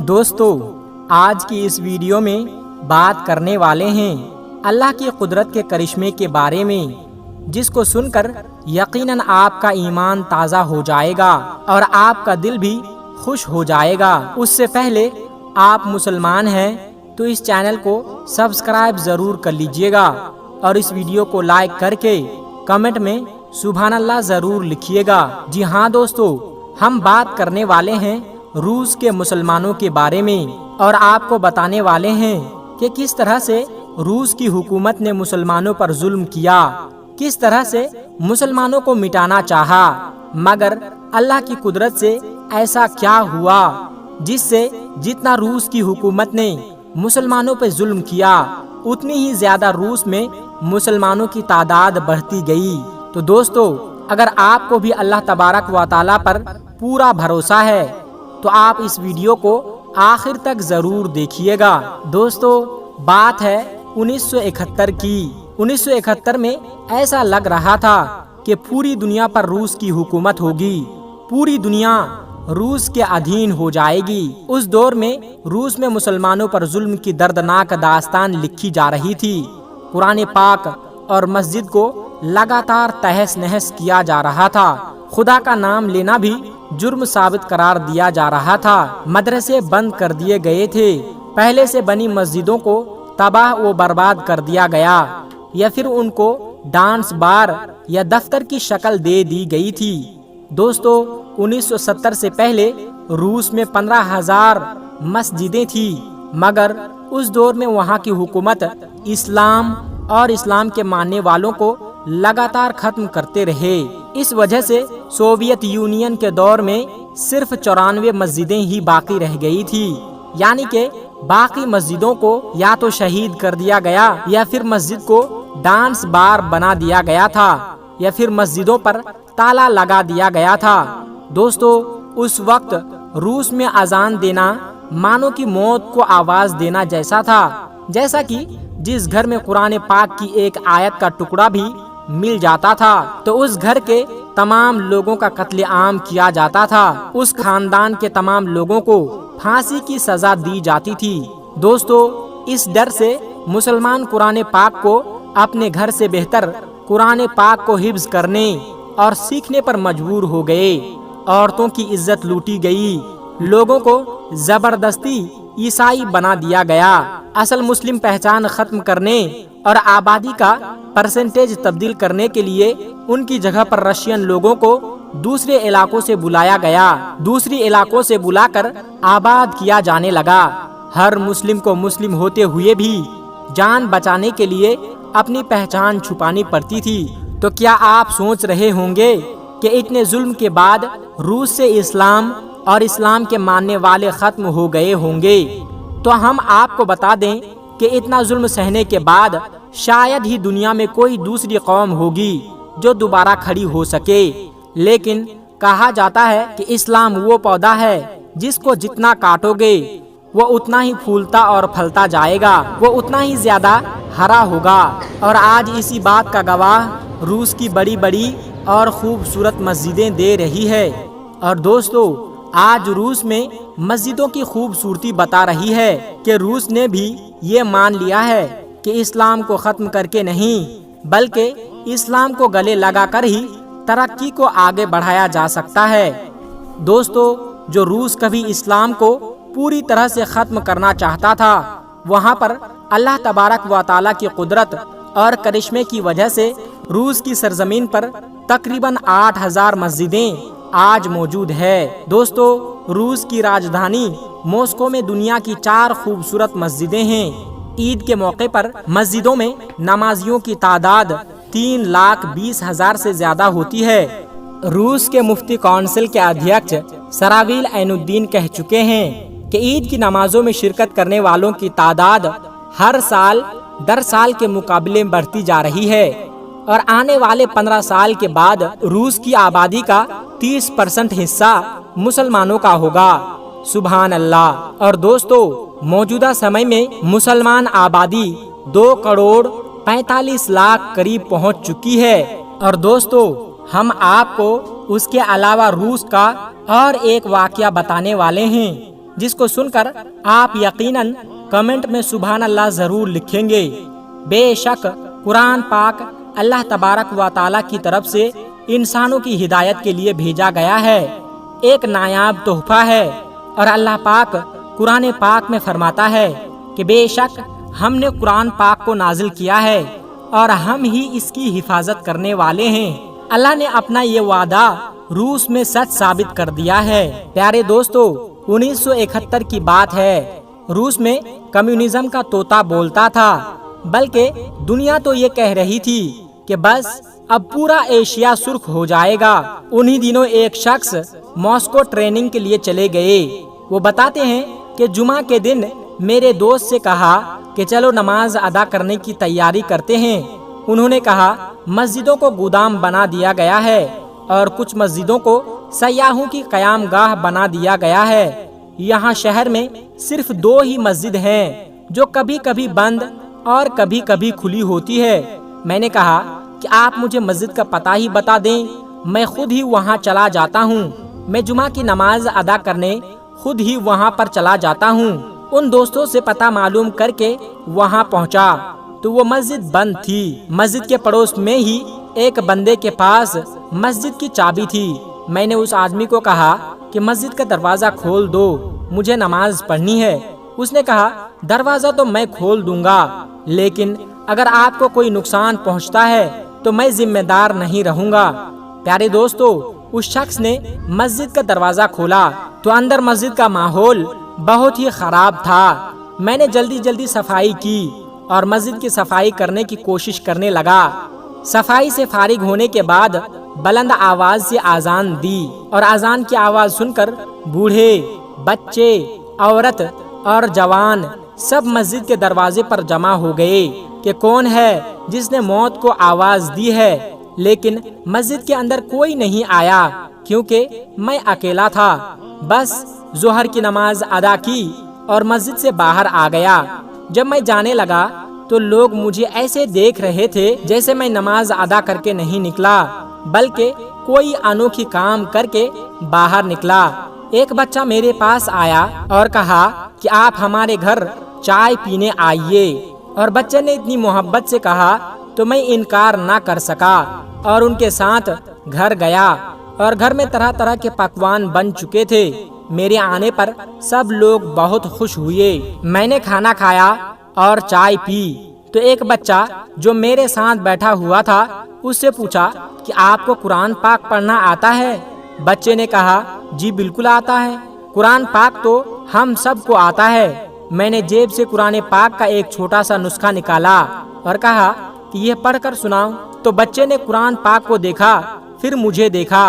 دوستو، آج کی اس ویڈیو میں بات کرنے والے ہیں اللہ کی قدرت کے کرشمے کے بارے میں، جس کو سن کر یقیناً آپ کا ایمان تازہ ہو جائے گا اور آپ کا دل بھی خوش ہو جائے گا۔ اس سے پہلے آپ مسلمان ہیں تو اس چینل کو سبسکرائب ضرور کر لیجئے گا اور اس ویڈیو کو لائک کر کے کمنٹ میں سبحان اللہ ضرور لکھیے گا۔ جی ہاں دوستو، ہم بات کرنے والے ہیں روس کے مسلمانوں کے بارے میں اور آپ کو بتانے والے ہیں کہ کس طرح سے روس کی حکومت نے مسلمانوں پر ظلم کیا، کس طرح سے مسلمانوں کو مٹانا چاہا، مگر اللہ کی قدرت سے ایسا کیا ہوا جس سے جتنا روس کی حکومت نے مسلمانوں پر ظلم کیا اتنی ہی زیادہ روس میں مسلمانوں کی تعداد بڑھتی گئی۔ تو دوستو، اگر آپ کو بھی اللہ تبارک و تعالیٰ پر پورا بھروسہ ہے تو آپ اس ویڈیو کو آخر تک ضرور دیکھیے گا۔ دوستو، بات ہے 1971 کی۔ 1971 میں ایسا لگ رہا تھا کہ پوری دنیا پر روس کی حکومت ہوگی، پوری دنیا روس کے ادھین ہو جائے گی۔ اس دور میں روس میں مسلمانوں پر ظلم کی دردناک داستان لکھی جا رہی تھی۔ قرآن پاک اور مسجد کو لگاتار تہس نہس کیا جا رہا تھا، خدا کا نام لینا بھی جرم ثابت قرار دیا جا رہا تھا، مدرسے بند کر دیے گئے تھے، پہلے سے بنی مسجدوں کو تباہ و برباد کر دیا گیا یا پھر ان کو ڈانس بار یا دفتر کی شکل دے دی گئی تھی۔ دوستو، 1970 سے پہلے روس میں 15,000 مسجدیں تھیں، مگر اس دور میں وہاں کی حکومت اسلام اور اسلام کے ماننے والوں کو لگاتار ختم کرتے رہے۔ اس وجہ سے سوویت یونین کے دور میں صرف 94 مسجدیں ہی باقی رہ گئی تھی، یعنی کہ باقی مسجدوں کو یا تو شہید کر دیا گیا یا پھر مسجد کو ڈانس بار بنا دیا گیا تھا یا پھر مسجدوں پر تالا لگا دیا گیا تھا۔ دوستو، اس وقت روس میں اذان دینا مانو کی موت کو آواز دینا جیسا تھا، جیسا کہ جس گھر میں قرآن پاک کی ایک آیت کا ٹکڑا بھی مل جاتا تھا تو اس گھر کے تمام لوگوں کا قتل عام کیا جاتا تھا، اس خاندان کے تمام لوگوں کو پھانسی کی سزا دی جاتی تھی۔ دوستو، اس ڈر سے مسلمان قرآن پاک کو اپنے گھر سے بہتر قرآن پاک کو حفظ کرنے اور سیکھنے پر مجبور ہو گئے۔ عورتوں کی عزت لوٹی گئی، لوگوں کو زبردستی عیسائی بنا دیا گیا، اصل مسلم پہچان ختم کرنے اور آبادی کا پرسنٹیج تبدیل کرنے کے لیے ان کی جگہ پر رشین لوگوں کو دوسرے علاقوں سے بلایا گیا، دوسری علاقوں سے بلا کر آباد کیا جانے لگا۔ ہر مسلم کو مسلم ہوتے ہوئے بھی جان بچانے کے لیے اپنی پہچان چھپانی پڑتی تھی۔ تو کیا آپ سوچ رہے ہوں گے کہ اتنے ظلم کے بعد روس سے اسلام اور اسلام کے ماننے والے ختم ہو گئے ہوں گے؟ تو ہم آپ کو بتا دیں کہ اتنا ظلم سہنے کے بعد شاید ہی دنیا میں کوئی دوسری قوم ہوگی جو دوبارہ کھڑی ہو سکے، لیکن کہا جاتا ہے کہ اسلام وہ پودا ہے جس کو جتنا کاٹو گے وہ اتنا ہی پھولتا اور پھلتا جائے گا، وہ اتنا ہی زیادہ ہرا ہوگا۔ اور آج اسی بات کا گواہ روس کی بڑی بڑی اور خوبصورت مسجدیں دے رہی ہے۔ اور دوستو، آج روس میں مسجدوں کی خوبصورتی بتا رہی ہے کہ روس نے بھی یہ مان لیا ہے کہ اسلام کو ختم کر کے نہیں بلکہ اسلام کو گلے لگا کر ہی ترقی کو آگے بڑھایا جا سکتا ہے۔ دوستو، جو روس کبھی اسلام کو پوری طرح سے ختم کرنا چاہتا تھا، وہاں پر اللہ تبارک و تعالیٰ کی قدرت اور کرشمے کی وجہ سے روس کی سرزمین پر تقریباً 8,000 مسجدیں آج موجود ہے۔ دوستو، روس کی راجدھانی ماسکو میں دنیا کی 4 خوبصورت مسجدیں ہیں۔ عید کے موقع پر مسجدوں میں نمازیوں کی تعداد 3,20,000 سے زیادہ ہوتی ہے۔ روس کے مفتی کونسل کے ادھیکش سراویل عین الدین کہہ چکے ہیں کہ عید کی نمازوں میں شرکت کرنے والوں کی تعداد ہر سال در سال کے مقابلے میں بڑھتی جا رہی ہے اور آنے والے 15 سال کے بعد روس کی آبادی کا 30% حصہ مسلمانوں کا ہوگا۔ سبحان اللہ۔ اور دوستو، موجودہ سمے میں مسلمان آبادی 2,45,00,000 قریب پہنچ چکی ہے۔ اور دوستو، ہم آپ کو اس کے علاوہ روس کا اور ایک واقعہ بتانے والے ہیں جس کو سن کر آپ یقیناً کمنٹ میں سبحان اللہ ضرور لکھیں گے۔ بے شک قرآن پاک اللہ تبارک و تعالیٰ کی طرف سے انسانوں کی ہدایت کے لیے بھیجا گیا ہے، ایک نایاب تحفہ ہے۔ اور اللہ پاک قرآن پاک میں فرماتا ہے کہ بے شک ہم نے قرآن پاک کو نازل کیا ہے اور ہم ہی اس کی حفاظت کرنے والے ہیں۔ اللہ نے اپنا یہ وعدہ روس میں سچ ثابت کر دیا ہے۔ پیارے دوستو، 1971 کی بات ہے، روس میں کمیونزم کا طوطا بولتا تھا، بلکہ دنیا تو یہ کہہ رہی تھی کہ بس اب پورا ایشیا سرخ ہو جائے گا۔ انہی دنوں ایک شخص ماسکو ٹریننگ کے لیے چلے گئے۔ وہ بتاتے ہیں کہ جمعہ کے دن میرے دوست سے کہا کہ چلو نماز ادا کرنے کی تیاری کرتے ہیں۔ انہوں نے کہا مسجدوں کو گودام بنا دیا گیا ہے اور کچھ مسجدوں کو سیاحوں کی قیام گاہ بنا دیا گیا ہے۔ یہاں شہر میں صرف 2 ہی مسجد ہیں جو کبھی کبھی بند اور کبھی کبھی کھلی ہوتی ہے۔ میں نے کہا کہ آپ مجھے مسجد کا پتہ ہی بتا دیں، میں خود ہی وہاں چلا جاتا ہوں۔ میں جمعہ کی نماز ادا کرنے خود ہی وہاں پر چلا جاتا ہوں۔ ان دوستوں سے پتہ معلوم کر کے وہاں پہنچا تو وہ مسجد بند تھی۔ مسجد کے پڑوس میں ہی ایک بندے کے پاس مسجد کی چابی تھی۔ میں نے اس آدمی کو کہا کہ مسجد کا دروازہ کھول دو، مجھے نماز پڑھنی ہے۔ اس نے کہا دروازہ تو میں کھول دوں گا، لیکن اگر آپ کو کوئی نقصان پہنچتا ہے تو میں ذمہ دار نہیں رہوں گا۔ پیارے دوستو، اس شخص نے مسجد کا دروازہ کھولا تو اندر مسجد کا ماحول بہت ہی خراب تھا۔ میں نے جلدی صفائی کی اور مسجد کی صفائی کرنے کی کوشش کرنے لگا۔ صفائی سے فارغ ہونے کے بعد بلند آواز سے اذان دی اور اذان کی آواز سن کر بوڑھے، بچے، عورت اور جوان سب مسجد کے دروازے پر جمع ہو گئے کہ کون ہے جس نے موت کو آواز دی ہے، لیکن مسجد کے اندر کوئی نہیں آیا کیونکہ میں اکیلا تھا۔ بس ظہر کی نماز ادا کی اور مسجد سے باہر آ گیا۔ جب میں جانے لگا تو لوگ مجھے ایسے دیکھ رہے تھے جیسے میں نماز ادا کر کے نہیں نکلا، بلکہ کوئی انوکھی کام کر کے باہر نکلا۔ ایک بچہ میرے پاس آیا اور کہا کہ آپ ہمارے گھر چائے پینے آئیے، اور بچے نے اتنی محبت سے کہا تو میں انکار نہ کر سکا اور ان کے ساتھ گھر گیا، اور گھر میں طرح طرح کے پکوان بن چکے تھے۔ میرے آنے پر سب لوگ بہت خوش ہوئے۔ میں نے کھانا کھایا اور چائے پی تو ایک بچہ جو میرے ساتھ بیٹھا ہوا تھا اس سے پوچھا کہ آپ کو قرآن پاک پڑھنا آتا ہے؟ بچے نے کہا جی بالکل آتا ہے، قرآن پاک تو ہم سب کو آتا ہے۔ میں نے جیب سے قرآن پاک کا ایک چھوٹا سا نسخہ نکالا اور کہا کہ یہ پڑھ کر سناؤ۔ تو بچے نے قرآن پاک کو دیکھا، پھر مجھے دیکھا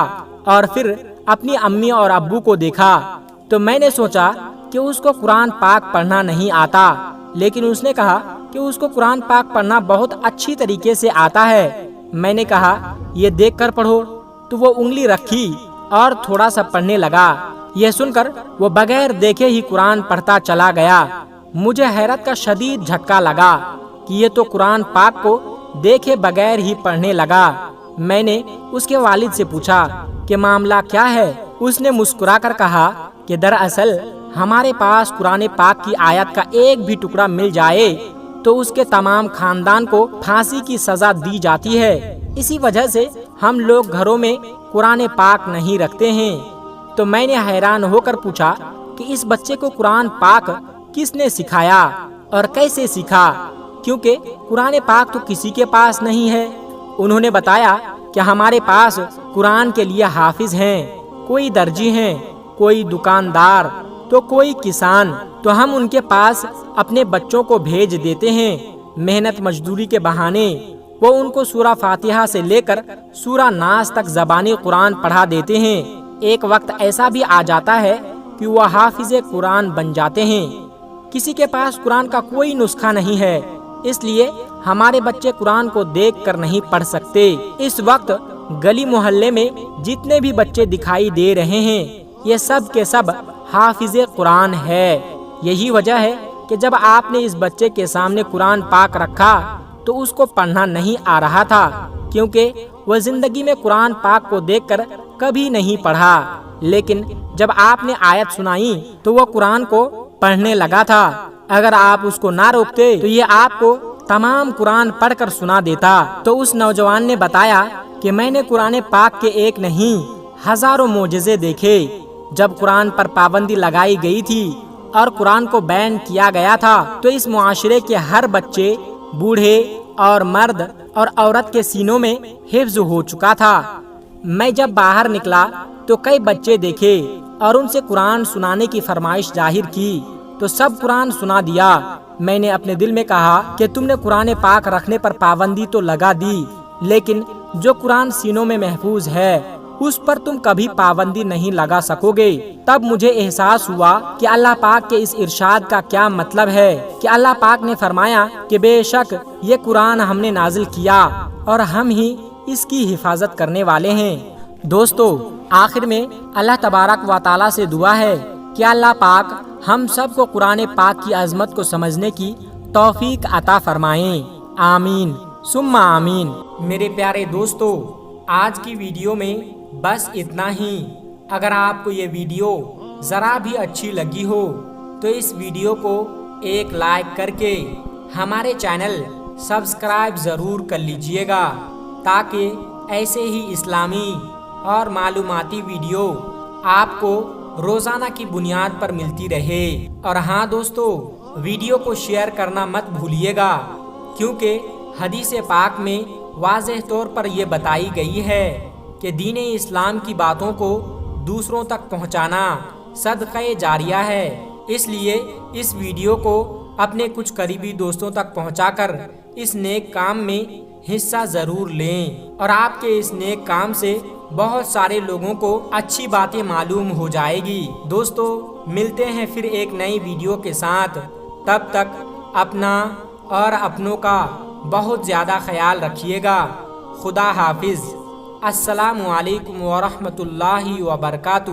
اور پھر اپنی امی اور ابو کو دیکھا۔ تو میں نے سوچا کہ اس کو قرآن پاک پڑھنا نہیں آتا، لیکن اس نے کہا کہ اس کو قرآن پاک پڑھنا بہت اچھی طریقے سے آتا ہے۔ میں نے کہا یہ دیکھ کر پڑھو، تو وہ انگلی رکھی اور تھوڑا سا پڑھنے لگا۔ یہ سن کر وہ بغیر دیکھے ہی قرآن پڑھتا چلا گیا۔ مجھے حیرت کا شدید جھٹکا لگا کہ یہ تو قرآن پاک کو دیکھے بغیر ہی پڑھنے لگا۔ میں نے اس کے والد سے پوچھا کہ معاملہ کیا ہے؟ اس نے مسکرا کر کہا کہ دراصل ہمارے پاس قرآن پاک کی آیت کا ایک بھی ٹکڑا مل جائے تو اس کے تمام خاندان کو پھانسی کی سزا دی جاتی ہے، اسی وجہ سے ہم لوگ گھروں میں قرآن پاک نہیں رکھتے ہیں۔ تو میں نے حیران ہو کر پوچھا کہ اس بچے کو قرآن پاک کس نے سکھایا اور کیسے سیکھا، کیونکہ قرآن پاک تو کسی کے پاس نہیں ہے۔ انہوں نے بتایا کہ ہمارے پاس قرآن کے لیے حافظ ہیں، کوئی درجی ہیں، کوئی دکاندار تو کوئی کسان، تو ہم ان کے پاس اپنے بچوں کو بھیج دیتے ہیں۔ محنت مزدوری کے بہانے وہ ان کو سورہ فاتحہ سے لے کر سورہ ناس تک زبانی قرآن پڑھا دیتے ہیں۔ ایک وقت ایسا بھی آ جاتا ہے کہ وہ حافظ قرآن بن جاتے ہیں۔ کسی کے پاس قرآن کا کوئی نسخہ نہیں ہے، اس لیے ہمارے بچے قرآن کو دیکھ کر نہیں پڑھ سکتے۔ اس وقت گلی محلے میں جتنے بھی بچے دکھائی دے رہے ہیں یہ سب کے سب حافظ قرآن ہے۔ یہی وجہ ہے کہ جب آپ نے اس بچے کے سامنے قرآن پاک رکھا تو اس کو پڑھنا نہیں آ رہا تھا، کیونکہ وہ زندگی میں قرآن پاک کو دیکھ کر کبھی نہیں پڑھا۔ لیکن جب آپ نے آیت سنائی تو وہ قرآن کو پڑھنے لگا تھا۔ اگر آپ اس کو نہ روکتے تو یہ آپ کو تمام قرآن پڑھ کر سنا دیتا۔ تو اس نوجوان نے بتایا کہ میں نے قرآن پاک کے ایک نہیں ہزاروں معجزے دیکھے۔ جب قرآن پر پابندی لگائی گئی تھی اور قرآن کو بین کیا گیا تھا تو اس معاشرے کے ہر بچے، بوڑھے اور مرد اور عورت کے سینوں میں حفظ ہو چکا تھا۔ میں جب باہر نکلا تو کئی بچے دیکھے اور ان سے قرآن سنانے کی فرمائش ظاہر کی تو سب قرآن سنا دیا۔ میں نے اپنے دل میں کہا کہ تم نے قرآن پاک رکھنے پر پابندی تو لگا دی، لیکن جو قرآن سینوں میں محفوظ ہے اس پر تم کبھی پابندی نہیں لگا سکو گے۔ تب مجھے احساس ہوا کہ اللہ پاک کے اس ارشاد کا کیا مطلب ہے کہ اللہ پاک نے فرمایا کہ بے شک یہ قرآن ہم نے نازل کیا اور ہم ہی اس کی حفاظت کرنے والے ہیں۔ دوستو، آخر میں اللہ تبارک و تعالیٰ سے دعا ہے کہ اللہ پاک ہم سب کو قرآن پاک کی عظمت کو سمجھنے کی توفیق عطا فرمائیں۔ آمین ثم آمین۔ میرے پیارے دوستو، آج کی ویڈیو میں بس اتنا ہی۔ اگر آپ کو یہ ویڈیو ذرا بھی اچھی لگی ہو تو اس ویڈیو کو ایک لائک کر کے ہمارے چینل سبسکرائب ضرور کر لیجئے گا تاکہ ایسے ہی اسلامی اور معلوماتی ویڈیو آپ کو روزانہ کی بنیاد پر ملتی رہے۔ اور ہاں دوستو، ویڈیو کو شیئر کرنا مت بھولیے گا، کیونکہ حدیث پاک میں واضح طور پر یہ بتائی گئی ہے کہ دین اسلام کی باتوں کو دوسروں تک پہنچانا صدقہ جاریہ ہے۔ اس لیے اس ویڈیو کو اپنے کچھ قریبی دوستوں تک پہنچا کر اس نیک کام میں حصہ ضرور لیں، اور آپ کے اس نیک کام سے بہت سارے لوگوں کو اچھی باتیں معلوم ہو جائے گی۔ دوستو، ملتے ہیں پھر ایک نئی ویڈیو کے ساتھ۔ تب تک اپنا اور اپنوں کا بہت زیادہ خیال رکھیے گا۔ خدا حافظ۔ السلام علیکم ورحمۃ اللہ وبرکاتہ۔